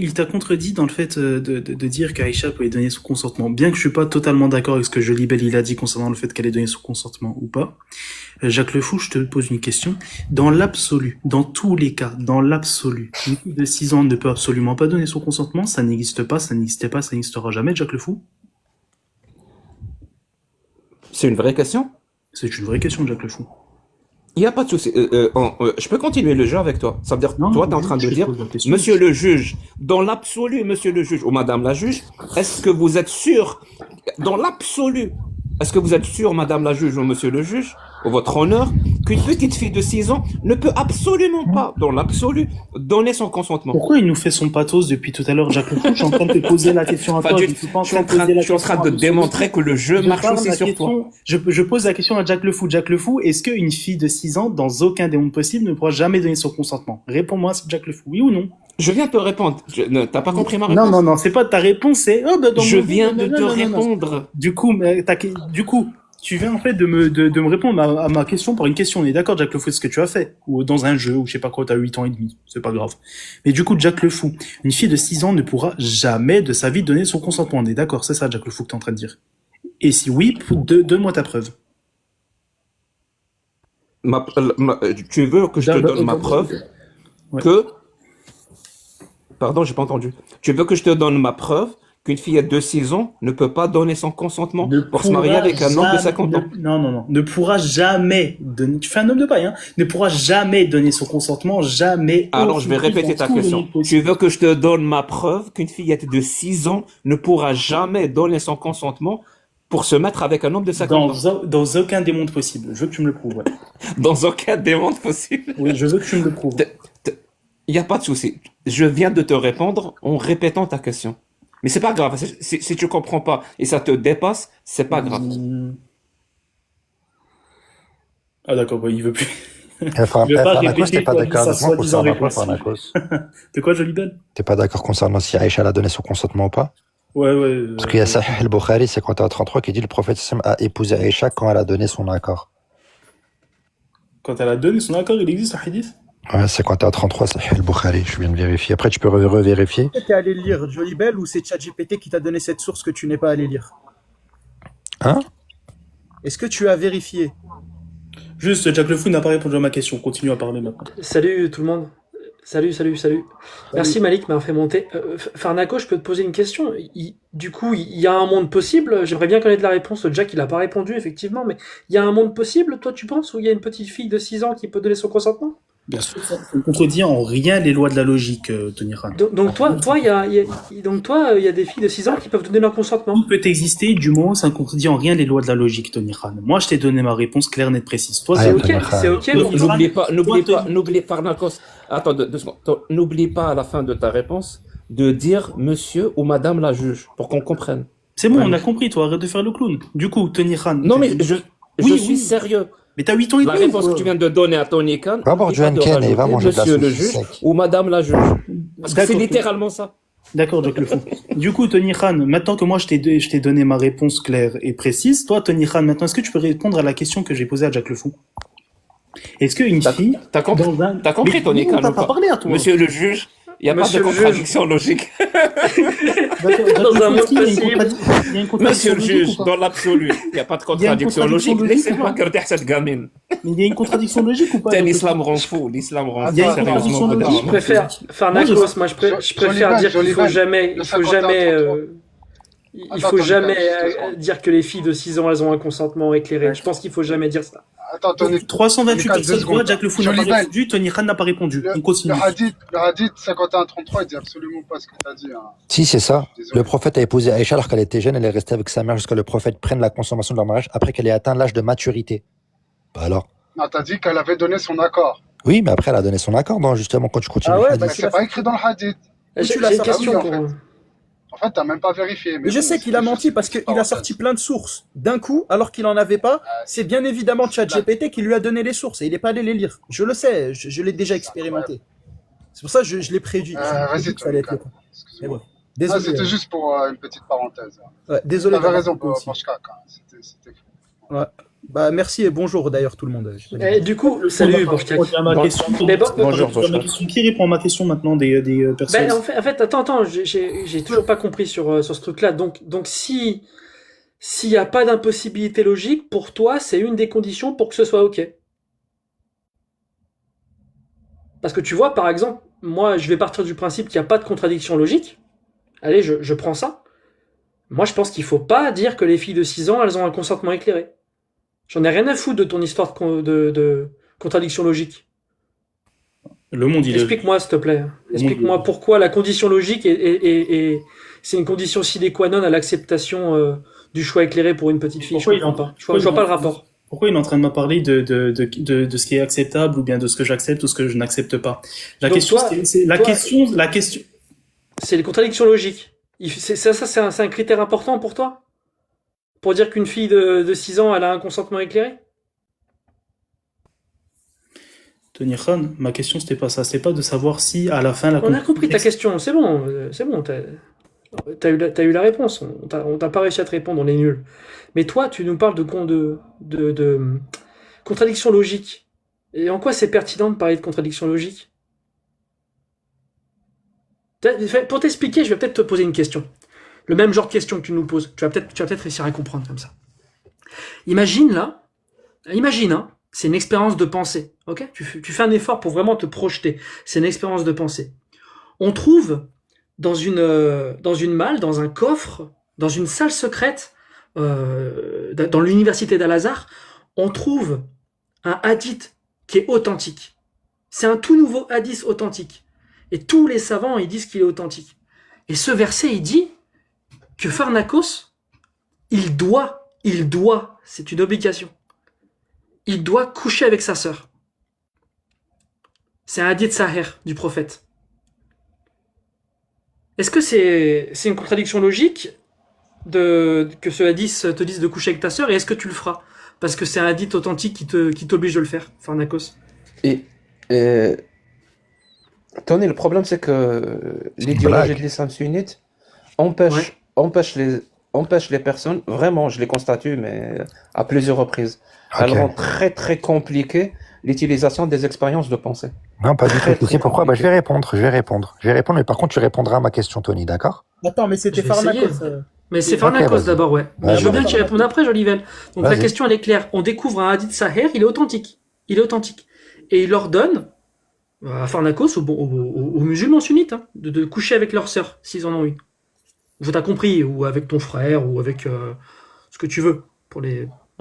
Il t'a contredit dans le fait de dire qu'Aïcha pouvait donner son consentement. Bien que je suis pas totalement d'accord avec ce que Jolibel il a dit concernant le fait qu'elle ait donné son consentement ou pas. Jacques Le Fou, je te pose une question. Dans l'absolu, dans tous les cas, dans l'absolu, une fille de 6 ans ne peut absolument pas donner son consentement. Ça n'existe pas, ça n'existait pas, ça n'existera jamais, Jacques Le Fou. C'est une vraie question? C'est une vraie question, Jacques Le Fou. Il n'y a pas de souci. Je peux continuer le jeu avec toi. Ça veut dire, Non, toi, tu es en non, train de je te dire, pose la question. monsieur le juge, dans l'absolu, monsieur le juge, ou madame la juge, est-ce que vous êtes sûr, dans l'absolu, est-ce que vous êtes sûr, madame la juge ou monsieur le juge, au votre honneur, qu'une petite fille de 6 ans ne peut absolument pas, dans l'absolu, donner son consentement? Pourquoi il nous fait son pathos depuis tout à l'heure, Jacques Le Fou? Je suis en train de te poser la question à Pas toi. du- Je suis pas en je suis train en de poser train, la je suis en question train à de monsieur Le Fou. démontrer que le jeu Je marche parle aussi la sur toi. question, je pose la question à Jack Le Fou. Jack Le Fou, est-ce qu'une fille de 6 ans, dans aucun des mondes possibles, ne pourra jamais donner son consentement? Réponds-moi, c'est Jack Le Fou, oui ou non? Je viens de te répondre. T'as pas compris ma Non, réponse? non, non, c'est pas ta réponse, c'est, oh, bah, dans Je mon viens monde, de non, te non, non, non, non. répondre. Du coup, tu viens en fait de me répondre à ma question par une question. On est d'accord, Jack Le Fou, c'est ce que tu as fait. Ou dans un jeu, ou je sais pas quoi, t'as 8 ans et demi. C'est pas grave. Mais du coup, Jack Le Fou, une fille de 6 ans ne pourra jamais de sa vie donner son consentement. On est d'accord, c'est ça, Jack Le Fou, que t'es en train de dire. Et si oui, donne-moi ta preuve. Tu veux que je te donne ma preuve Ouais. que... Pardon, j'ai pas entendu. Tu veux que je te donne ma preuve qu'une fille de 6 ans ne peut pas donner son consentement Ne pour se marier pourra avec un homme de jamais, 50 ans? non, non, non, ne pourra jamais donner, tu fais un homme de paille, hein, ne pourra jamais donner son consentement, jamais. Alors, je vais aucune fille répéter dans ta tout le question. monde Tu possible. veux que je te donne ma preuve qu'une fillette de 6 ans ne pourra jamais donner son consentement pour se mettre avec un homme de 50 ans? Dans aucun des mondes possibles. Je veux que tu me le prouves, ouais. Dans aucun des mondes possibles. Oui, je veux que tu me le prouves. Il n'y a pas de souci. Je viens de te répondre en répétant ta question. Mais c'est pas grave. Si tu comprends pas et ça te dépasse, c'est pas grave. Ah d'accord, bah, il veut plus. Enfin, Je vais pas Farnakos, répéter t'es pas quoi, d'accord sa avec moi soi-disant concernant quoi, réponse. Farnakos? De quoi, Jolibel? T'es pas d'accord concernant si Aïcha a donné son consentement ou pas? Ouais, ouais. Parce qu'il y a Sahih al-Bukhari, c'est quand 33 qui dit le prophète sallam a épousé Aïcha quand elle a donné son accord. Quand elle a donné son accord, il existe un hadith? Ouais, c'est quand 33, Sahih al-Bukhari, je viens de vérifier. Après, tu peux revérifier. T'es allé lire Jolibel ou c'est ChatGPT qui t'a donné cette source que tu n'es pas allé lire? Hein? Est-ce que tu as vérifié? Juste, Jack Le Fou n'a pas répondu à ma question. Continue à parler maintenant. Salut tout le monde. Salut. Merci Malik, m'a fait monter. Farnako, je peux te poser une question. Du coup, il y a un monde possible. J'aimerais bien connaître la réponse. Jack, il n'a pas répondu, effectivement, mais il y a un monde possible, toi, tu penses, où il y a une petite fille de 6 ans qui peut donner son consentement? Bien sûr, ça ne contredit en rien les lois de la logique, Tony Khan. Il y a des filles de 6 ans qui peuvent donner leur consentement. Tout peut exister du moment où ça ne contredit en rien les lois de la logique, Tony Khan. Moi, je t'ai donné ma réponse claire, nette, précise. Toi, C'est Ah, ok, Tony Khan. c'est ok. Non, mais- N'oublie pas, Narcos. Attends, 2 secondes. N'oublie pas à la fin de ta réponse de dire monsieur ou madame la juge pour qu'on comprenne. c'est bon, Ouais. on a compris, toi, arrête de faire le clown. Du coup, Tony Khan. Non, mais je Oui, suis oui. sérieux. Mais t'as 8 ans et La demi. réponse que tu viens de donner à Tony Khan, Va voir n'oublie pas Johan de Ken et va rajouter manger de la monsieur le saucisse juge sec. ou madame la juge. Parce que c'est D'accord. littéralement ça. D'accord, Jack Le Fou. Du coup, Tony Khan, maintenant que moi je t'ai donné ma réponse claire et précise, toi, Tony Khan, maintenant, est-ce que tu peux répondre à la question que j'ai posée à Jack Le Fou? Est-ce qu'une fille. T'as compris, T'as compris Tony Khan T'as ou pas pas? parlé à toi. Monsieur le juge, il n'y a Monsieur pas de le juge. contradiction logique. D'accord, Dans un monde il y a une possible. il y a une contradiction Monsieur le logique juge, ou pas? dans l'absolu, il n'y a pas de contradiction contradiction logique. logique ou Laissez-moi pas garder cette gamine. Mais il y a une contradiction logique ou pas? L'islam rend fou, l'islam rend Il y a fou, une contradiction sérieusement. logique. Je préfère, Farnakos, moi, je préfère dire qu'il faut jamais, il faut jamais dire que les filles de 6 ans, elles ont un consentement éclairé. Je pense qu'il faut jamais dire ça. Attends, Tony. 328 Tony Khan, personnes 2 secondes. Jack Le Fou n'a pas Jolibel. répondu, Tony Khan n'a pas répondu. On continue. Le hadith 51-33, il dit absolument pas ce que tu as dit. Hein. Si, c'est ça. Désolé. Le prophète a épousé Aïcha alors qu'elle était jeune, elle est restée avec sa mère jusqu'à le prophète prenne la consommation de leur mariage après qu'elle ait atteint l'âge de maturité. Bah alors? Non, t'as dit qu'elle avait donné son accord. Oui, mais après, elle a donné son accord, justement, quand tu continues. Ah ouais, le bah, hadith. Mais c'est pas écrit dans le hadith. J'ai tu l'as une sorti, question en pour fait. En fait, t'as même pas vérifié. Mais je bon, sais qu'il a c'est menti juste parce une qu'il petite a sorti plein de sources d'un coup alors qu'il en avait pas. C'est bien évidemment ChatGPT qui lui a donné les sources et il est pas allé les lire. Je le sais, je l'ai déjà expérimenté. C'est pour ça que je l'ai prédit. Je me Vas-y, suis dit que ça allait Tony être Khan. le cas. Mais Excuse-moi. bon. Ah, Désolé. c'était juste pour une petite parenthèse. Ouais, désolé. T'avais d'avoir raison coupé pour aussi. Pochka, quand même. C'était fou. Ouais. Bah, merci et bonjour d'ailleurs tout le monde. Et du coup, salut, Borchak. Mais bon, Bonjour, Qui répond à ma question maintenant des personnes? ben, en fait, attends, j'ai toujours pas compris sur ce truc-là. Donc, s'il y a pas d'impossibilité logique, pour toi, c'est une des conditions pour que ce soit OK. Parce que tu vois, par exemple, moi, je vais partir du principe qu'il n'y a pas de contradiction logique. Allez, je prends ça. Moi, je pense qu'il faut pas dire que les filles de 6 ans, elles ont un consentement éclairé. J'en ai rien à foutre de ton histoire de contradiction logique. Le monde, il est... Explique-moi, s'il te plaît. Explique-moi pourquoi la condition logique c'est une condition sine qua non à l'acceptation du choix éclairé pour une petite fille. Je comprends pas. Je vois pas le rapport. Pourquoi il est en train de me parler de ce qui est acceptable ou bien de ce que j'accepte ou ce que je n'accepte pas? La Donc question, toi- c'est la toi- question. C'est les contradictions logiques. C'est un critère important pour toi? Pour dire qu'une fille de 6 ans, elle a un consentement éclairé? Tony Khan, ma question c'était pas ça, c'est pas de savoir si à la fin la On a compris ta question, c'est bon, t'as eu la réponse, on t'a pas réussi à te répondre, on est nul. Mais toi, tu nous parles de contradiction logique. Et en quoi c'est pertinent de parler de contradiction logique? Pour t'expliquer, je vais peut-être te poser une question. Le même genre de question que tu nous poses. Tu vas peut-être réussir à comprendre comme ça. Imagine, hein, c'est une expérience de pensée, ok? Tu fais un effort pour vraiment te projeter. C'est une expérience de pensée. On trouve dans une malle, dans un coffre, dans une salle secrète, dans l'université d'Al-Azhar, on trouve un hadith qui est authentique. C'est un tout nouveau hadith authentique. Et tous les savants, ils disent qu'il est authentique. Et ce verset, il dit que Pharnakos, il doit, c'est une obligation. Il doit coucher avec sa sœur. C'est un hadith Sahih du prophète. Est-ce que c'est une contradiction logique que ce hadith te dise de coucher avec ta sœur, et est-ce que tu le feras? Parce que c'est un hadith authentique qui t'oblige de le faire, Pharnakos. Et Tony, le problème c'est que l'idéologie de l'islam sunnite empêche les personnes, vraiment, je l'ai constaté, mais à plusieurs reprises. Ok. Elle rend très très compliqué l'utilisation des expériences de pensée. Non, pas du Très, tout. Tu très sais pourquoi? Bah, je compliqué. vais répondre, mais par contre, tu répondras à ma question, Tony, d'accord? Attends, mais c'était Je vais essayer. Pharnakos. Mais c'est Ok, Pharnakos vas-y. d'abord, ouais. Ouais, Je veux bien vas-y. que tu répondes après, Jolivel. Donc la Vas-y. question, elle est claire. On découvre un hadith Sahih, il est authentique. Et il ordonne à Pharnakos, aux musulmans sunnites, hein, de coucher avec leur sœur, s'ils en ont une. Je t'as compris, ou avec ton frère, ou avec ce que tu veux.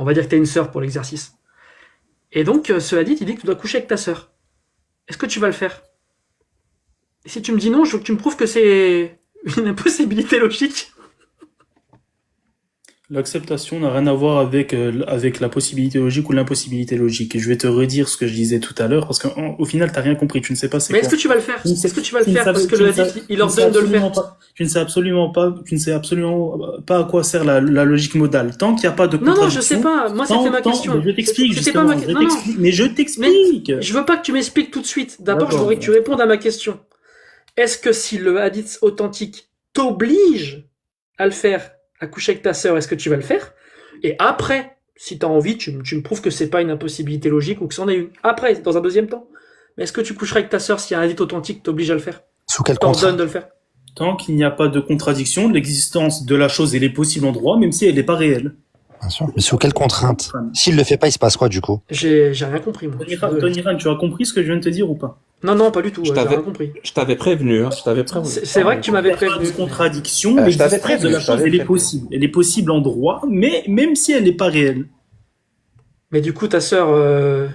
On va dire que t'as une sœur pour l'exercice. Et donc, ce hadith, il dit que tu dois coucher avec ta sœur. Est-ce que tu vas le faire? Et si tu me dis non, je veux que tu me prouves que c'est une impossibilité logique. L'acceptation n'a rien à voir avec la possibilité logique ou l'impossibilité logique. Et je vais te redire ce que je disais tout à l'heure, parce qu'au final, t'as rien compris. Tu ne sais pas c'est Mais quoi. est-ce que tu vas le faire? Tu ne sais- Est-ce que tu vas le tu ne faire sais- parce que tu le ne sais- hadith, il tu ne sais ordonne de le faire? absolument pas- Tu ne sais absolument pas à quoi sert la logique modale. Tant qu'il n'y a pas de Non, contradiction. non, je sais pas. Moi, c'était ma question. Mais je t'explique, C'était pas justement. ma Je question. t'explique. Mais je t'explique. Je veux pas que tu m'expliques tout de suite. D'abord, je D'accord. voudrais que tu répondes à ma question. Est-ce que si le hadith authentique t'oblige à le faire, à coucher avec ta sœur, est-ce que tu vas le faire? Et après, si t'as envie, tu me prouves que c'est pas une impossibilité logique ou que c'en est une. Après, dans un deuxième temps. Mais est-ce que tu coucheras avec ta sœur si un hadith authentique qui t'oblige à le faire? Sous quel T'ordonne contrat? de le faire? Tant qu'il n'y a pas de contradiction, l'existence de la chose, elle est possible en droit, même si elle n'est pas réelle. Bien sûr. Mais sous quelle contrainte? S'il le fait pas, il se passe quoi, du coup? J'ai rien compris, moi. Je suis désolé. Tony Rhan, tu as compris ce que je viens de te dire ou pas? Non, pas du tout. Je J'ai t'avais- rien compris. Je t'avais prévenu, hein, je t'avais prévenu. C'est vrai que tu m'avais Il n'y a pas prévenu. de contradiction, je t'avais l'existence prévenu, de la je chose, t'avais elle est prévenu. possible. Elle est possible en droit, mais même si elle n'est pas réelle. Mais du coup, ta sœur,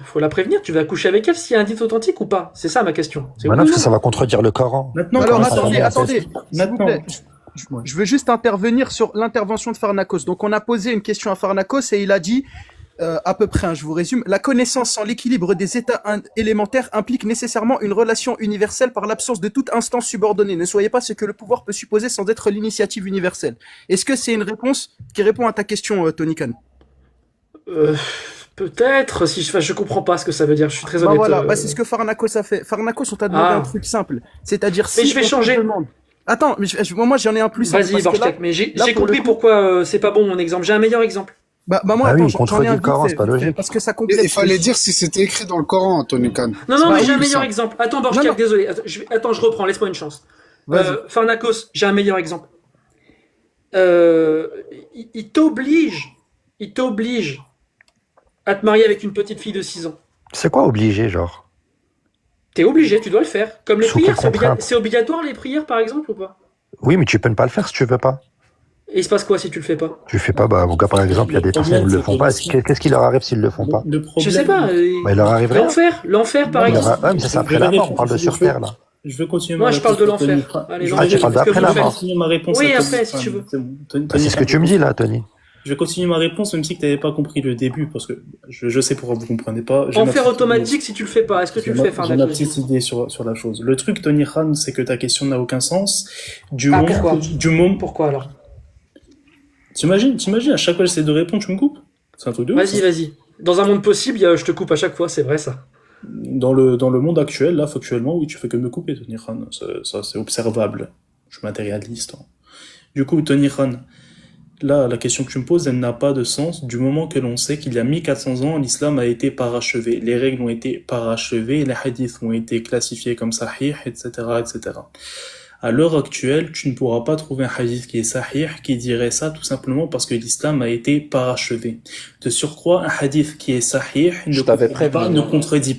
faut la prévenir. Tu vas coucher avec elle s'il y a un hadith authentique ou pas? C'est ça ma question. C'est Maintenant, oui ou parce que non? ça va contredire le Coran. Maintenant, Alors, comment ça attendez, va attendez. S'il vous Maintenant, plaît. Je veux juste intervenir sur l'intervention de Pharnakos. Donc, on a posé une question à Pharnakos et il a dit, à peu près, hein, je vous résume, la connaissance sans l'équilibre des états élémentaires implique nécessairement une relation universelle par l'absence de toute instance subordonnée. Ne soyez pas ce que le pouvoir peut supposer sans être l'initiative universelle. Est-ce que c'est une réponse qui répond à ta question, Tony Khan? Peut-être, je comprends pas ce que ça veut dire. Je suis très Bah honnête. voilà, bah c'est ce que Pharnakos a fait. Pharnakos, on t'a demandé Ah. un truc simple. C'est-à-dire Mais si je vais on te changer. demande- Attends, mais moi j'en ai un plus simple. Vas-y, parce que là- Bartek. Mais j'ai là, pour le compris coup- pourquoi c'est pas bon mon exemple. J'ai un meilleur exemple. Moi, Ah attends, oui, il j'en ai contredit un le Coran, vite c'est fait, pas vite fait, logique. parce que ça Il complète. fallait dire si c'était écrit dans le Coran, Tony Khan. Non, Bah mais j'ai un oui, meilleur ça. exemple. Attends, Non, Borchak, non, désolé. Attends, je reprends, laisse-moi une chance. vas-y. Farnakos, j'ai un meilleur exemple. Il t'oblige à te marier avec une petite fille de 6 ans. C'est quoi obligé, genre? T'es obligé, tu dois le faire. Comme les Sous quelle prières, contrainte? c'est obligatoire les prières par exemple ou pas? Oui, mais tu peux ne pas le faire si tu veux pas. Et il se passe quoi si tu le fais pas? Tu fais pas, bah, mon gars, par exemple, il y a des personnes qui ne le font pas. Qu'est-ce qui leur arrive s'ils le font pas? Le Je sais problème, pas. Bah, il leur arrive rien. L'enfer par Il leur exemple. Ouais, mais ça, c'est après la mort. On parle de sur Terre, là. je veux continuer Moi ma je parle de réponse à Tony l'enfer. Khan. Allez, Je Ah, tu l'enfer, parles parce que d'après vous la le mort. faites. continue ma réponse Oui, à Tony après, si Khan. tu veux. C'est bon. Bah, c'est ce que tu me dis, là, Tony. Je vais continuer ma réponse, même si tu n'avais pas compris le début, parce que je sais pourquoi vous comprenez pas. J'ai ma Enfer petite automatique si tu le fais pas. Est-ce que tu le fais, J'ai ma Farnakos? petite idée sur la chose. Le truc, Tony Khan, c'est que ta question n'a aucun sens. Pourquoi? Du moment, Pourquoi alors? t'imagines, à chaque fois que j'essaie de répondre, tu me coupes? C'est un truc de ouf. Vas-y. Dans un monde possible, je te coupe à chaque fois, c'est vrai ça. Dans le monde actuel, là, factuellement, oui, tu fais que me couper, Tony Khan. Ça, c'est observable. Je suis matérialiste. Hein. Du coup, Tony Khan, là, la question que tu me poses, elle n'a pas de sens du moment que l'on sait qu'il y a 1400 ans, l'islam a été parachevé. Les règles ont été parachevées, les hadiths ont été classifiés comme sahih, etc., etc. À l'heure actuelle, tu ne pourras pas trouver un hadith qui est sahih qui dirait ça tout simplement parce que l'islam a été parachevé. De surcroît, un hadith qui est sahih Je t'avais prévenu. ne contredit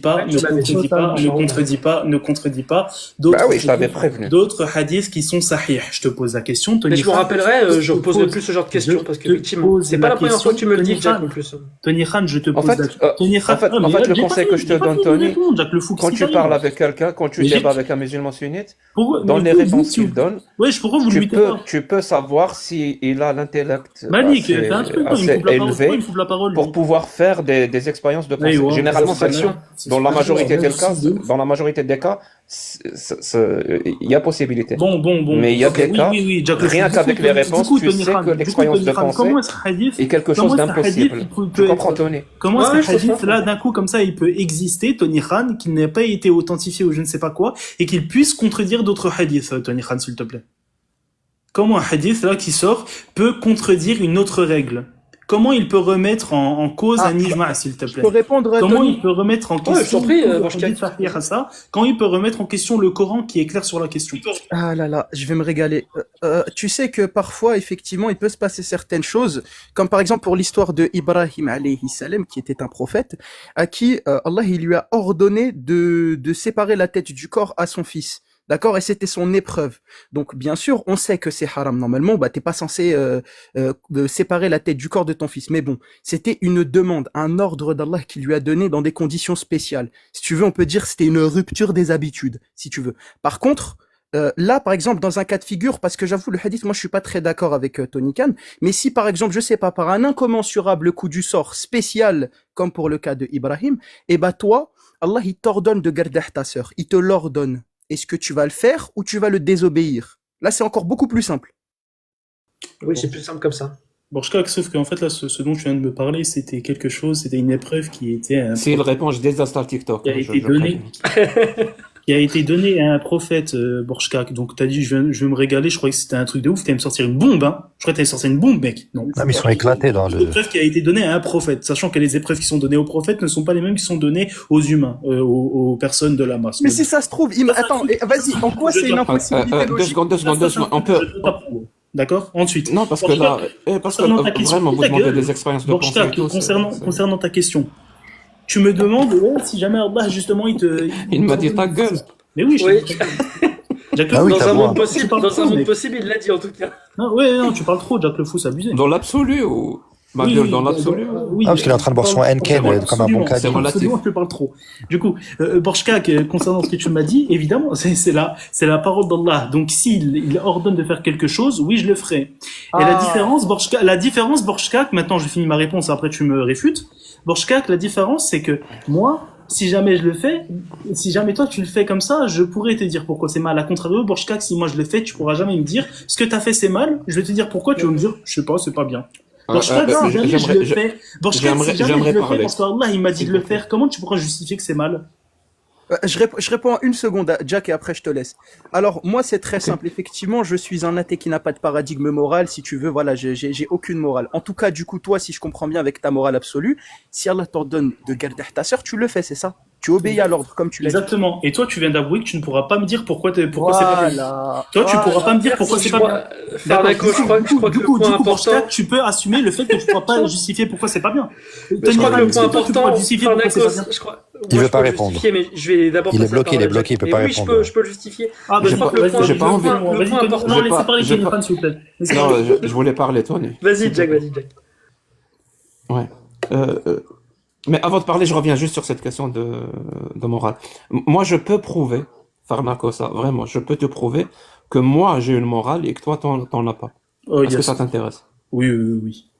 pas Bah oui, je t'avais prévenu. d'autres hadiths qui sont sahih. Je te pose la question, Tony Mais je me Khan. rappellerai, je reposerai plus ce genre de questions parce qu'effectivement, c'est pas la première fois que tu me le dis, Jack, en plus. Tony Khan, je te En pose fait, Tony Khan, le conseil que je te donne, Tony, quand tu parles avec quelqu'un, quand tu Mais j'ai- débats avec un musulman sunnite, Pourquoi- dans mais les vous, réponses tu- qu'il donne, Ouais, pourquoi vous lui tu peux savoir s'il a l'intellect Malik, assez, fais un truc, il me assez coupe la parole. Pourquoi il élevé me coupe la parole, pour lui pouvoir faire des expériences de pensée. Ouais, Généralement, ça, celles-ci, c'est dans la super majorité dur, des ouais, cas, c'est de ouf. dans la majorité des cas, il y a possibilité. Bon. Mais il y a Ok, des cas, Jack, rien du qu'avec coup, les du réponses, coup, tu Tony sais Khan, que du coup, l'expérience Tony de Khan, pensée comment est-ce hadith est quelque comment chose est-ce hadith, d'impossible. peut Tu comprends, être- Tony? Comment Ouais, est-ce je hadith comprends. là d'un coup comme ça il peut exister, Tony Khan, qu'il n'ait pas été authentifié ou je ne sais pas quoi, et qu'il puisse contredire d'autres hadiths, Tony Khan, s'il te plaît. Comment un hadith là qui sort peut contredire une autre règle? Comment il peut remettre en cause un ijma', s'il te Je plaît? peux répondre, Comment Tony? il peut remettre en Ouais, je t'en question prie, le Borchak. hadith sahih à ça, quand il peut remettre en question le Coran qui est clair sur la question? Ah là là, je vais me régaler. Tu sais que parfois, effectivement, il peut se passer certaines choses, comme par exemple pour l'histoire de Ibrahim alayhi salam, qui était un prophète, à qui Allah il lui a ordonné de séparer la tête du corps à son fils. D'accord? Et c'était son épreuve. Donc, bien sûr, on sait que c'est haram. Normalement, t'es pas censé séparer la tête du corps de ton fils. Mais bon, c'était une demande, un ordre d'Allah qu'il lui a donné dans des conditions spéciales. Si tu veux, on peut dire que c'était une rupture des habitudes, si tu veux. Par contre, là, par exemple, dans un cas de figure, parce que j'avoue, le hadith, moi, je suis pas très d'accord avec Tony Khan, mais si, par exemple, je sais pas, par un incommensurable coup du sort spécial, comme pour le cas de Ibrahim, eh ben, toi, Allah, il t'ordonne de garder ta sœur. Il te l'ordonne. Est-ce que tu vas le faire ou tu vas le désobéir? Là, c'est encore beaucoup plus simple. Oui, c'est plus simple comme ça. Borchak, sauf qu'en fait, là, ce dont tu viens de me parler, c'était quelque chose, c'était une épreuve qui était S'il répond, je désinstalle TikTok. qui a hein, été je donné. préviens. qui a été donné à un prophète, Borchak. Donc, t'as dit, je vais me régaler, je croyais que c'était un truc de ouf, t'allais me sortir une bombe, hein. Je croyais que t'allais sortir une bombe, mec. Non. Non, mais ils sont éclatés dans Une le. épreuve qui a été donnée à un prophète, sachant que les épreuves qui sont données aux prophètes ne sont pas les mêmes qui sont données aux humains, aux personnes de la masse. Mais si ça se trouve, attends, vas-y, en quoi c'est une impossibilité Deux logique? secondes, on peut. Je t'approuve. D'accord? Ensuite. Non, parce que là, parce que concernant ta question, vraiment, vous ta demandez gueule, des expériences de pensée et Borchak, tout. concernant ta question, tu me demandes, ouais, si jamais Allah, justement, Il m'a dit ta gueule. Mais oui, Oui. Jack Ah le oui, Fou, Dans t'as un droit. monde possible, Tu parles dans trop, un monde mec. possible, il l'a dit en tout cas. Non, tu parles trop, Jack le Fou, c'est abusé. Dans l'absolu ou ma Oui, gueule oui, dans l'absolu? oui. Ah, parce qu'il est en train de boire son Henken, comme un bon Absolument, caddie. C'est relatif. absolument, je te parle trop. Du coup, Borchak, concernant ce que tu m'as dit, évidemment, c'est la parole d'Allah. Donc, s'il ordonne de faire quelque chose, oui, je le ferai. Et la différence, Borchak, maintenant, je finis ma réponse, après tu me réfutes. Borchak, la différence, c'est que moi, si jamais je le fais, si jamais toi tu le fais comme ça, je pourrais te dire pourquoi c'est mal. À contrario, Borchak, si moi je le fais, tu pourras jamais me dire ce que t'as fait c'est mal. Je vais te dire pourquoi, tu vas me dire, je sais pas, c'est pas bien. Borchak, si jamais je le fais, Borchak, si jamais je le fais parler. parce qu'Allah il m'a dit de le faire, comment tu pourras justifier que c'est mal? Je réponds en une seconde à Jack et après je te laisse. Alors, moi, c'est très simple. Effectivement, je suis un athée qui n'a pas de paradigme moral. Si tu veux, voilà, j'ai aucune morale. En tout cas, du coup, toi, si je comprends bien avec ta morale absolue, si Allah t'ordonne de garder ta sœur, tu le fais, c'est ça? Tu obéis à l'ordre, comme tu l'as dit. Exactement. Et toi, tu viens d'avouer que tu ne pourras pas me dire pourquoi c'est pas bien. Voilà. Toi, tu pourras pas me dire Merci. pourquoi c'est Je pas bien. crois, Farnaco, je crois que le point Pour important. Shtat, tu peux assumer le fait que tu ne pourras pas justifier pourquoi c'est pas bien. Mais je crois que le point toi, tu pourras important, justifier pourquoi c'est pas Farnakos, bien. je crois. Il Moi, veut je pas peux le répondre. justifier, mais je vais d'abord Il est passer la bloqué, il parole est à bloqué, Jack. il peut Mais pas oui, répondre. je peux le justifier. Ah, Je crois que le point, j'ai pas envie. le point important. Non, laissez pas- parler j'ai Kenny pas- Khan, s'il vous plaît. Laissez Non, parler. je voulais parler, Tony. Vas-y, Jack, vas-y, Jack. Ouais. Mais avant de parler, je reviens juste sur cette question de morale. Moi, je peux prouver, Farnako, ça, vraiment, je peux te prouver que moi, j'ai une morale et que toi, t'en as pas. Oh, Est-ce que yes. ça t'intéresse? Oui, oui, oui, oui.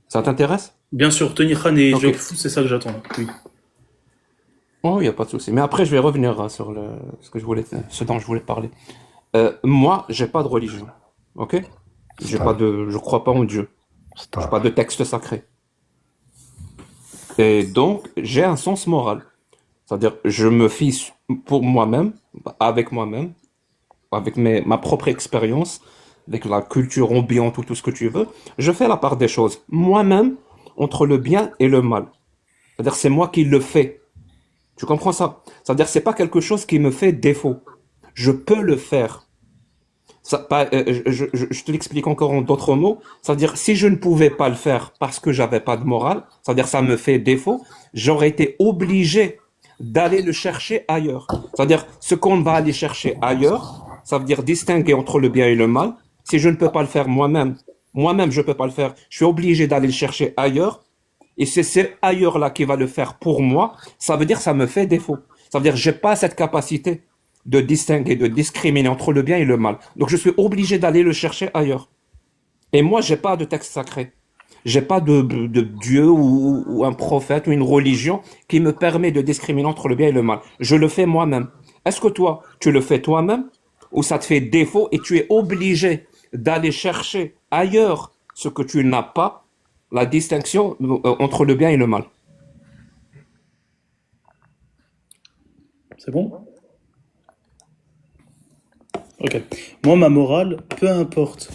Ça t'intéresse? Bien sûr, Tony Khan et Ok. Joe Fou, c'est ça que j'attends. Oui. Oh, il n'y a pas de souci. Mais après, je vais revenir sur ce dont je voulais parler. Moi, j'ai pas de religion. Ok? Je crois pas en Dieu. J'ai pas de texte sacré. Et donc, j'ai un sens moral. C'est-à-dire, je me fie pour moi-même, avec ma propre expérience, avec la culture ambiante ou tout ce que tu veux. Je fais la part des choses. Moi-même, entre le bien et le mal. C'est-à-dire, c'est moi qui le fais. Tu comprends ça? C'est-à-dire, c'est pas quelque chose qui me fait défaut. Je peux le faire. Je te l'explique encore en d'autres mots. C'est-à-dire, si je ne pouvais pas le faire parce que j'avais pas de morale, c'est-à-dire ça me fait défaut, j'aurais été obligé d'aller le chercher ailleurs. C'est-à-dire, ce qu'on va aller chercher ailleurs, ça veut dire distinguer entre le bien et le mal. Si je ne peux pas le faire moi-même, je peux pas le faire. Je suis obligé d'aller le chercher ailleurs. Et c'est ce ailleurs-là qui va le faire pour moi. Ça veut dire que ça me fait défaut. Ça veut dire que j'ai pas cette capacité de distinguer, de discriminer entre le bien et le mal. Donc je suis obligé d'aller le chercher ailleurs. Et moi, j'ai pas de texte sacré. J'ai pas de Dieu ou un prophète ou une religion qui me permet de discriminer entre le bien et le mal. Je le fais moi-même. Est-ce que toi, tu le fais toi-même ou ça te fait défaut et tu es obligé d'aller chercher ailleurs ce que tu n'as pas, la distinction entre le bien et le mal? C'est bon? Ok. Moi, ma morale, peu importe,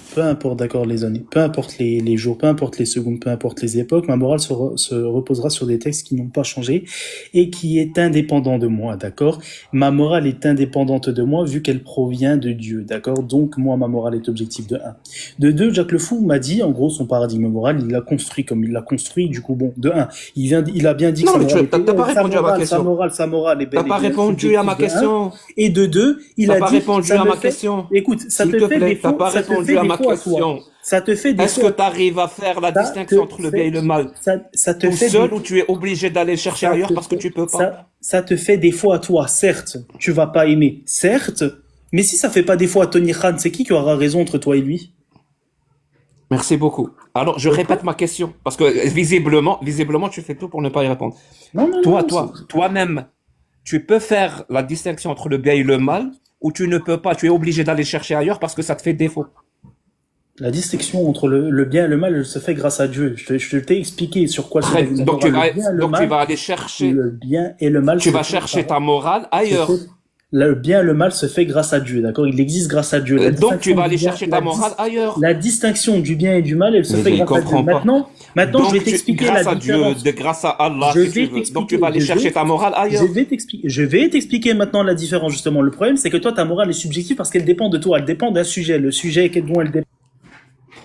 d'accord, les années, peu importe les jours, peu importe les secondes, peu importe les époques, ma morale se reposera sur des textes qui n'ont pas changé et qui est indépendant de moi, d'accord? Ma morale est indépendante de moi vu qu'elle provient de Dieu, d'accord? Donc, moi, ma morale est objective de 1. De 2, Jacques Le Fou m'a dit, en gros, son paradigme moral, il l'a construit comme il l'a construit, du coup, bon, de 1, il a bien dit Non, que mais sa morale t'as pas répondu à ma question. sa morale est bel T'as et pas bien répondu à ma subjective de 1. question. Et de 2, il T'as a pas dit répondu ça à me ma fait... question. Écoute, ça S'il te te fait plaît, défaut, t'as pas ça te répondu fait à ma défaut à toi. question. Ça te fait Est-ce défaut. que tu arrives à faire la Ça distinction te entre le fait- bien et le mal ça te tout fait seul défaut. ou tu es obligé d'aller le chercher Ça ailleurs te parce que fait- tu peux pas? ça te fait défaut à toi, certes. Tu vas pas aimer, certes. Mais si ça fait pas défaut à Tony Khan, c'est qui aura raison entre toi et lui? Merci beaucoup. Alors, je répète ma question parce que visiblement, tu fais tout pour ne pas y répondre. Non, non, non. Toi-même, tu peux faire la distinction entre le bien et le mal ou tu ne peux pas, tu es obligé d'aller chercher ailleurs parce que ça te fait défaut. La distinction entre le bien et le mal, elle se fait grâce à Dieu. Je t'ai expliqué sur quoi Très- se base donc, le tu vas, bien et le donc tu mal. vas aller chercher, Le bien et le mal. tu se vas fait chercher par- ta morale ailleurs. Le bien et le mal se fait grâce à Dieu, d'accord? Il existe grâce à Dieu. La Donc, tu distinction vas du aller bien- chercher la ta morale ailleurs. La distinction du bien et du mal, elle se Mais fait il grâce à Dieu. comprend pas. Maintenant, Donc, je vais t'expliquer grâce la à Dieu, différence. grâce à Allah, Je si tu vais veux. t'expliquer. Donc, tu vas aller Je chercher vais- ta morale ailleurs. Je vais t'expliquer maintenant la différence, justement. Le problème, c'est que toi, ta morale est subjective parce qu'elle dépend de toi. Elle dépend d'un sujet. Le sujet dont elle dépend.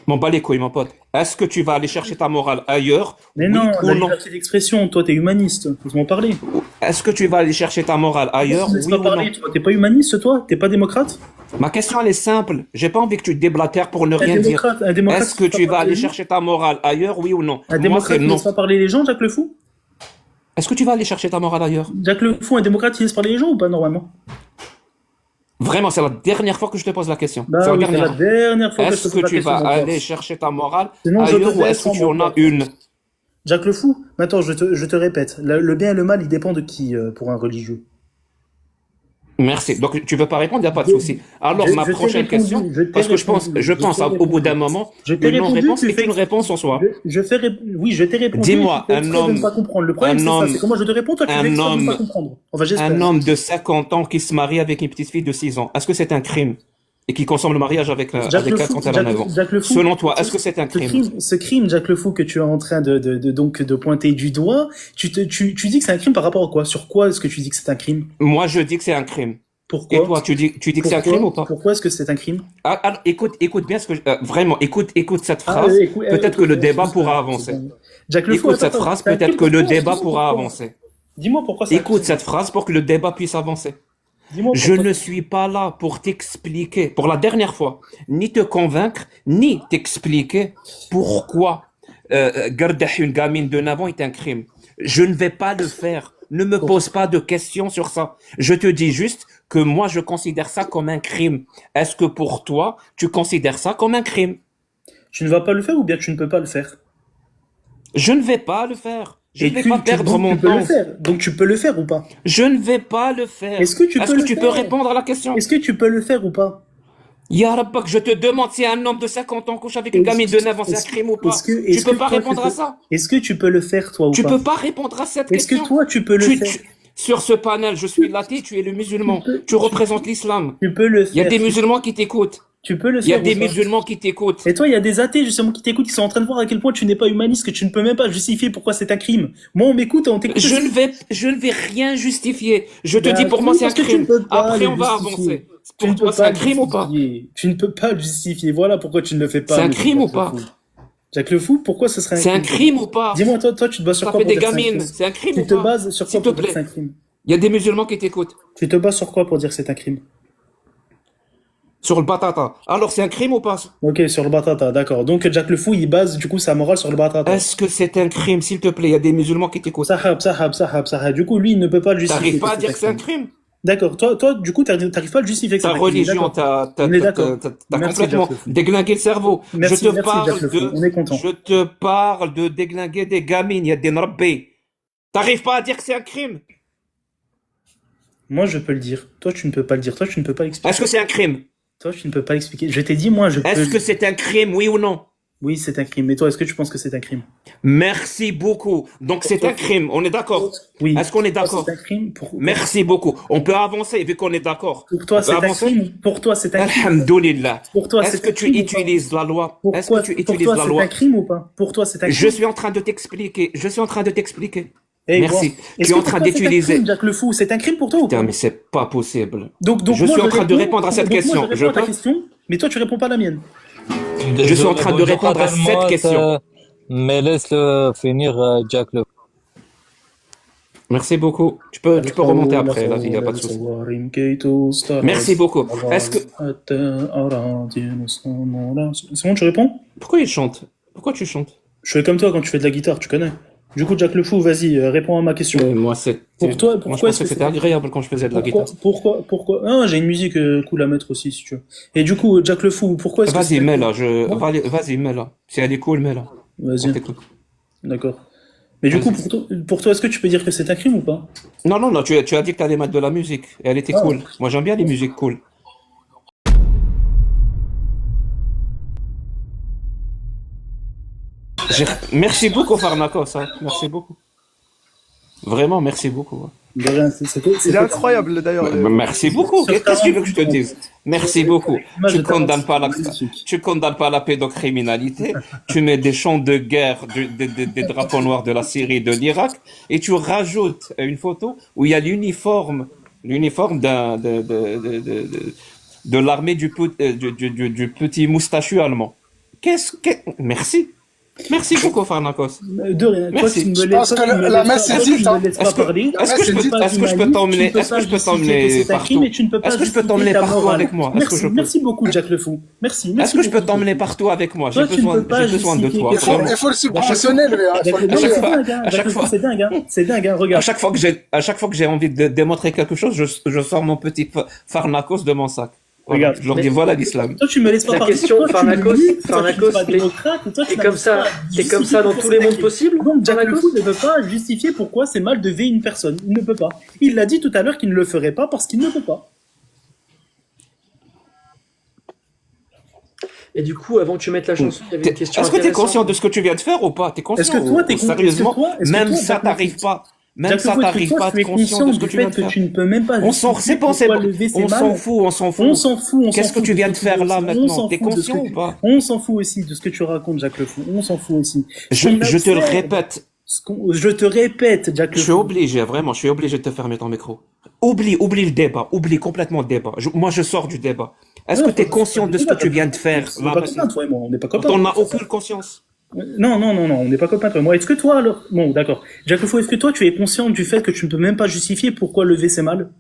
M'en bats les couilles, mon pote. Est-ce que tu vas aller chercher ta morale ailleurs? Mais oui non, ou la non? liberté d'expression. Toi, t'es humaniste. Faut m'en parler. Est-ce que tu vas aller chercher ta morale ailleurs? Laisse Oui pas ou parler, non? toi. T'es pas humaniste, toi? T'es pas démocrate? Ma question, elle est simple. J'ai pas envie que tu te déblatères pour ne Un rien dire. démocrate, un démocrate. Est-ce que laisse pas tu vas parler aller les gens. chercher ta morale ailleurs? Oui ou non? Un Moi, démocrate c'est qui non. laisse pas parler les gens, Jacques Le Fou? Est-ce que tu vas aller chercher ta morale ailleurs? Jacques Le Fou, un démocrate qui laisse parler les gens ou pas, normalement? Vraiment, c'est la dernière fois que je te pose la question. Bah C'est la oui, c'est la dernière. dernière fois que je Est-ce te pose que la tu question, vas mon aller pote. chercher ta morale Sinon, je ailleurs te ou est-ce que descends, tu en mon as pote. une? Jacques Le Fou, maintenant je te répète, le bien et le mal, il dépend de qui pour un religieux? Merci. Donc, tu peux pas répondre, il n'y a pas de souci. Alors, ma je t'ai prochaine répondu, question, je t'ai parce que je pense, répondu, je je pense t'ai au bout d'un répondu. moment, Je t'ai une répondu, non-réponse tu est fais une réponse en soi. oui, je t'ai répondu. Dis-moi, et tu fais exprès de ne pas comprendre. Le problème, c'est ça, c'est que moi je te réponds, toi tu fais un exprès de ne pas homme, comprendre. Enfin, j'espère. un homme de 50 ans qui se marie avec une petite fille de 6 ans, est-ce que c'est un crime? Et qui consomme le mariage avec, Jack avec le elle Fou, quand elle a 9 ans. Jack le Fou, Selon toi, est-ce que c'est un crime? ce crime, Jack le Fou, que tu es en train donc de pointer du doigt, tu dis que c'est un crime par rapport à quoi? Sur quoi est-ce que tu dis que c'est un crime? Moi, je dis que c'est un crime. Pourquoi? Et toi, tu dis que c'est un crime ou pas? Pourquoi est-ce que c'est un crime? Ah, alors, écoute bien ce que vraiment, écoute cette phrase. Peut-être que le débat pourra avancer. Jack le Fou, Écoute cette phrase, peut-être que le débat pourra avancer. Dis-moi pourquoi c'est un Écoute crime. cette phrase pour que le débat puisse avancer. Dis-moi Je pourquoi. ne suis pas là pour t'expliquer, pour la dernière fois, ni te convaincre, ni t'expliquer pourquoi garder une gamine de 9 ans est un crime. Je ne vais pas le faire. Ne me pose pas de questions sur ça. Je te dis juste que moi, je considère ça comme un crime. Est-ce que pour toi, tu considères ça comme un crime? Tu ne vas pas le faire ou bien tu ne peux pas le faire? Je ne vais pas le faire. Je ne vais pas perdre donc mon tu peux le temps. faire. Donc tu peux le faire ou pas? Je ne vais pas le faire. Est-ce que tu peux le tu faire? peux répondre à la question? Est-ce que tu peux le faire ou pas? Ya Rabbak, je te demande si un homme de 50 ans couche avec une gamine de 9 ans, c'est un crime ou pas? Tu peux pas répondre à ça? Est-ce que tu peux le faire toi ou Tu pas? peux pas répondre à cette Est-ce question. que toi tu peux le faire? Sur ce panel, je suis l'athée, tu es le musulman. Tu représentes l'islam. Tu peux le faire. Il y a des musulmans qui t'écoutent. Tu peux le Il y a faire. des ou pas? musulmans qui t'écoutent. Et toi, il y a des athées justement qui t'écoutent, qui sont en train de voir à quel point tu n'es pas humaniste, que tu ne peux même pas justifier pourquoi c'est un crime. Moi, on m'écoute et on t'écoute. Je ne vais rien justifier. Je te Bah, dis pour moi c'est un parce que tu ne crime. peux pas Après le on va justifier. avancer. Tu Pour ne toi peux c'est pas un crime ou pas? justifier. Tu ne peux pas le justifier. Voilà pourquoi tu ne le fais pas. C'est un monsieur crime ou Jack le pas? Fou. Jack le Fou, pourquoi ce serait un C'est crime? un crime ou pas? Dis-moi, toi, tu te bases sur Ça quoi fait pour des dire que c'est un gamines. crime? C'est un crime Tu ou te pas? bases sur quoi S'il te pour dire que plaît. c'est un crime? Il y a des musulmans qui t'écoutent. Tu te bases sur quoi pour dire que c'est un crime? Sur le batata. Alors c'est un crime ou pas? Ok, sur le batata, d'accord. Donc Jack le Fou, il base du coup sa morale sur le batata. Est-ce que c'est un crime, s'il te plaît? Il y a des musulmans qui t'écoutent. Sahab. Du coup, lui, il ne peut pas le justifier. T'arrives pas à que dire que c'est un crime? D'accord. Toi, du coup, t'arrives pas à le justifier que c'est Ta un crime. religion, D'accord. t'as On est d'accord. Merci, complètement Jack le Fou. déglingué le cerveau. Merci, je te merci, parle Jack le Fou. On est content. je te parle de déglinguer des gamines. Il y a des nrabbés. T'arrives pas à dire que c'est un crime? Moi, je peux le dire. Toi, tu ne peux pas le dire. Toi, tu ne peux pas l'expliquer. Est-ce que c'est un crime? Toi, tu ne peux pas l'expliquer. Je t'ai dit, moi, je peux. Est-ce que c'est un crime, oui ou non? Oui, c'est un crime. Mais toi, est-ce que tu penses que c'est un crime? Merci beaucoup. Donc c'est un crime, on est d'accord? Oui. Est-ce qu'on est d'accord? C'est un crime pour... Merci beaucoup. On peut avancer vu qu'on est d'accord. Pour toi, On peut c'est un avancer? crime. Pour toi, c'est un crime. Alhamdoulilah. Pour toi, Est-ce c'est que un tu crime ou pas? utilises la loi? Est-ce Pourquoi, que tu pour utilises toi, la c'est loi? un crime ou pas? Pour toi, c'est un crime. Je suis en train de t'expliquer. Je suis en train de t'expliquer. Eh, Merci. bon. Tu Est-ce es que en train pour toi, c'est un d'utiliser. crime, Jack le Fou, c'est un crime pour toi ou Putain, pas? mais c'est pas possible. Donc Je moi, suis en train de réponds- répondre à cette donc moi, question. je Je réponds à ta peux? question, mais toi, tu réponds pas à la mienne. Je suis en train de répondre à cette question. Mais laisse-le finir, Jack le. Merci beaucoup. Tu peux remonter après, là, il n'y a pas de souci. Merci beaucoup. Est-ce que... C'est bon, tu réponds? Pourquoi il chante? Pourquoi tu chantes? Je fais comme toi quand tu fais de la guitare, tu connais. Du coup, Jack le Fou, vas-y, réponds à ma question. Moi, c'est... Pour toi, Moi, je pourquoi pensais que c'était agréable quand je faisais de la guitare. pourquoi Ah, j'ai une musique cool à mettre aussi, si tu veux. Et du coup, Jack le Fou, pourquoi est-ce que Vas-y, c'est- mets-la. Vas-y, mets-la. Si elle est cool, mets-la. Vas-y, On t'écoute. d'accord. Mais du coup, pour toi, est-ce que tu peux dire que c'est un crime ou pas? Non, tu as dit que tu allais mettre de la musique. Et elle était Ah. cool. Moi, j'aime bien les musiques cool. Merci beaucoup, Pharnakos. Hein. Merci beaucoup. Vraiment, merci beaucoup. De rien, Il est incroyable d'ailleurs. Merci beaucoup. Qu'est-ce que tu veux que je te dise? Merci beaucoup. Moi, je Tu condamnes pas la, magnifique. tu condamnes pas la pédocriminalité. Tu mets des champs de guerre, des drapeaux noirs de la Syrie, de l'Irak, et tu rajoutes une photo où il y a l'uniforme de l'armée du petit moustachu allemand. Merci. Merci beaucoup, Pharnakos. De rien. Toi, Merci. tu me Je laisses pense pas- que tu me la laisses messe pas- est tu dite, me hein. laisses pas Est-ce que- parler. est-ce que je peux- Tu peux pas est-ce que je peux humaniste, t'emmener- tu peux est-ce que pas je peux justifier t'emmener que c'est un partout? crime et tu ne peux pas Est-ce que je peux justifier t'emmener ta partout morale. avec moi? Est-ce que Merci, je peux? merci beaucoup, Jack le Fou. Merci. Est-ce que je peux beaucoup. t'emmener partout avec moi? Toi, tu ne peux pas J'ai besoin de justifier toi. que- Vraiment. Il faut le subventionner, lui. Hein. Il faut le Non, mais payer. c'est dingue, hein. À Jack chaque le Fou, fois. c'est dingue, hein. C'est dingue, hein. À Regarde. chaque fois que j'ai envie de démontrer quelque chose, je sors mon petit Pharnakos de mon sac. Voilà. Regarde. Je leur dis Mais- voilà l'islam. Toi, tu me laisses pas La parler. question, Toi, tu me Farnakos, dis, toi, tu Farnakos, n'es pas t'es- démocrate, toi, tu T'es comme n'arrives ça, pas à t'es comme justifier ça dans pour tous les mondes s'attaquer. possibles, Donc, Jack Le Farnakos. Fou ne peut pas justifier pourquoi c'est mal de veiller une personne. Il ne peut pas. Il l'a dit tout à l'heure qu'il ne le ferait pas parce qu'il ne peut pas. Et du coup, avant que tu mettes la chanson, il y avait une question Est-ce que tu es intéressante. conscient de ce que tu viens de faire ou pas? T'es conscient Est-ce que toi, t'es con- sérieusement, est-ce que même toi, ça Jack Le t'arrive Fou- pas. Même Jack Le ça Fou, est-ce que t'arrive toi, pas tu de es conscient de ce que du tu viens fait de que faire. tu ne peux même pas On s'en, justifier c'est bon, pourquoi lever ses on s'en mal. fout, on s'en fout. On s'en fout, on Qu'est-ce s'en que fout tu de viens ce de faire là on maintenant? s'en T'es fout de ce conscient que ou pas? On s'en fout aussi de ce que tu racontes, Jack Le Fou. On s'en fout aussi. Je On te le observe répète, je te répète, Jack je Le suis Fou. obligé, vraiment, je suis obligé de te fermer ton micro. Oublie le débat, oublie complètement le débat. Moi, je sors du débat. Est-ce que tu es conscient de ce que tu viens de faire On n'est là pas maintenant? copains, toi et moi. On n'est pas copains. T'en as aucune conscience. Non, on n'est pas copains, toi et moi. Est-ce que toi, alors. Bon, d'accord. Jack Le Fou, est-ce que toi, tu es conscient du fait que tu ne peux même pas justifier pourquoi lever c'est mal?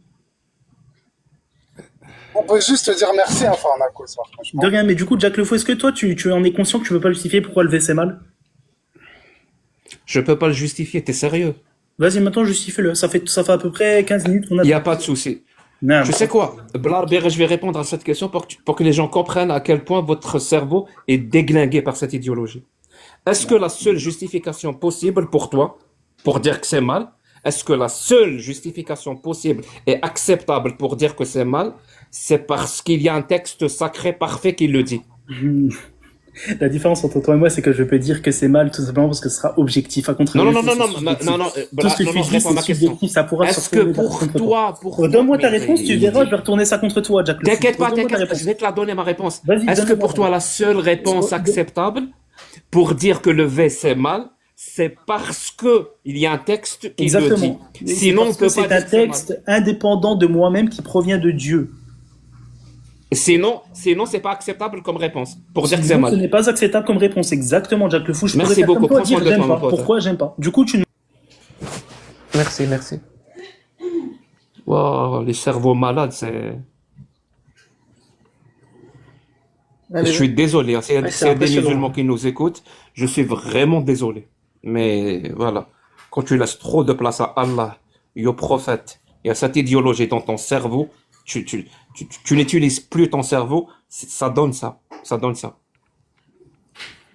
On peut juste te dire merci à Farnakos, ça, franchement. De rien, mais du coup, Jack Le Fou, est-ce que toi, tu en es conscient que tu peux pas justifier pourquoi lever c'est mal? Je peux pas le justifier, t'es sérieux? Vas-y, maintenant, justifie-le. Ça fait à peu près 15 minutes qu'on a. Il n'y a pas de souci. Non, Tu sais quoi? Blarber, je vais répondre à cette question pour que les gens comprennent à quel point votre cerveau est déglingué par cette idéologie. Est-ce que la seule justification possible pour toi, pour dire que c'est mal, est-ce que la seule justification possible et acceptable pour dire que c'est mal, c'est parce qu'il y a un texte sacré parfait qui le dit? La différence entre toi et moi, c'est que je peux dire que c'est mal tout simplement parce que ce sera objectif. À contrario, Non, non, non, c'est non, non, subjectif. non, non, Tout ce que non, tu non, dis, réponds à ma c'est question. subjectif, ça pourra se Est-ce que retourner pour contre toi, Donne-moi ta réponse, tu verras, je vais retourner ça contre toi, Jack Le Fou. T'inquiète pas, Redonne-moi ta t'inquiète pas, réponse. je vais te la donner ma réponse. Vas-y, Est-ce que donne-moi pour ta toi la seule réponse acceptable pour dire que le V c'est mal, c'est parce que il y a un texte qui Exactement. le dit. Sinon, on Parce peut que pas c'est un dire que c'est mal. texte indépendant de moi-même qui provient de Dieu. Sinon, c'est pas acceptable comme réponse pour dire que c'est Sinon, ce mal. n'est pas acceptable comme réponse. Exactement, Jack Le Fou. Je Merci pourrais faire beaucoup. comme toi, Prends soin dire de j'aime toi, mon pas. pote. Pourquoi j'aime pas? Du coup, tu Merci, merci. Wow, les cerveaux malades, c'est. Je suis désolé, hein, Ouais, c'est s'il y a des impressionnant. musulmans qui nous écoutent, je suis vraiment désolé. Mais voilà, quand tu laisses trop de place à Allah et au prophète et à cette idéologie dans ton cerveau, tu n'utilises plus ton cerveau, ça donne ça. Ça donne ça.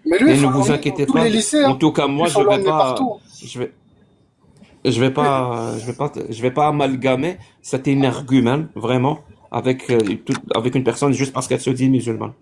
Mais lui, Et il ne faut vous l'emmener inquiétez dans tous pas. les lycées, En hein. tout cas, moi, Il faut je vais l'emmener pas, partout. je vais pas amalgamer cet énergumène, vraiment, avec une personne juste parce qu'elle se dit musulmane.